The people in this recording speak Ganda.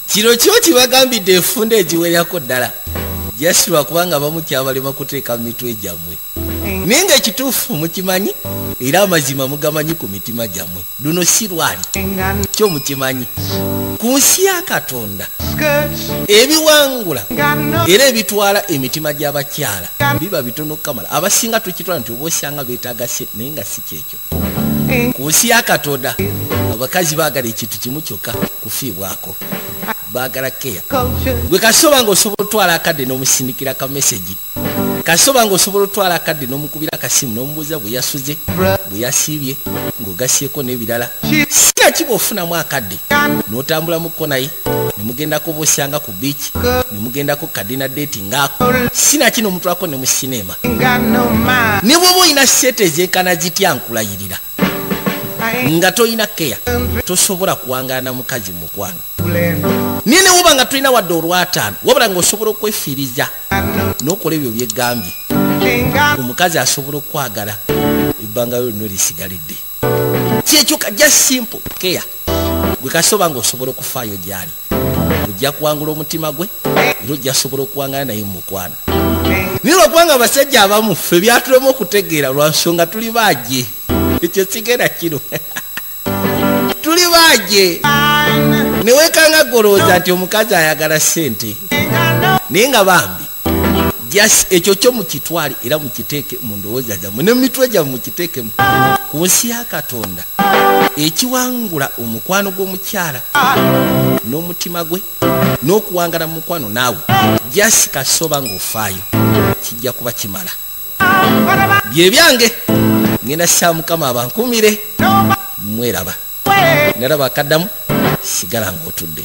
kiro kyo kibagambidde efunda egiwerako ddala jasirwa kubanga bamukyabalema kuteeka mu mitwe gyammwe naye nga ekituufu mukimanyi era amazima mugamanyi ku mitima gyammwe luno si lwali kyo mukimanyi ku nsi ya Katonda ebiwangula era ebitwala emitima gy'abakyala biba bitono kamala abasinga tukitwala nti oba osanga beetaaga sente naye nga si kyekyo ku nsi ya Katonda abakazi baagala ekintu kimu kyokka kufiibwako baagala keya gwe kasoba ng'osobola otwala akadde n'omusindikira ka meseji kasoba ng'osobola otwala akadde n'omukubira akasimu n'omubuuza bwe yasuze bwe yasiibye ng'ogasyeko n'ebirala sina kiba ofunamu akadde n'otambula mu konaye ne mugendako bosanga ku biiki ne mugendako kadina date ngaako sina kino omutwako ne mu sinema ne bw'oba olina sente ezenkana zitya nkulayirira nga toyina keya tosobola kuwangaana mukazi mukwano niye ne woba nga tulina wadde olwataano wabula ng'osobola okwefiiriza n'okola ebyo byegambye omukazi asobola okwagala ebbanga lyo lino lisigalidde kyekyo kajja simple keya gwe kasoba ng'osobola okufaayo gyali ojja kuwangula omutima gwe era ojja sobola okuwangana naye mukwano niye lwokubanga abasajja abamu ffe byatulema okutegeera lwa nsonga tuli baagye ekyo sigenda kino tuli baagye newekanga golooza nti omukazi ayagala sente naye nga bambi ekyo kyo mukitwali era mukiteeke mu ndowooza zammwe ne mumitwe gyammwe mukiteekemu ku nsi ya Katonda ekiwangula omukwano gw'omukyala n'omutima gwe n'okuwangala mu mukwano naawe jasi kasoba ng'ofaayo kijja kuba kimala bye byange ngenda ssa Mukama abankumire mweraba naraba akaddamu sigala ng'otudde.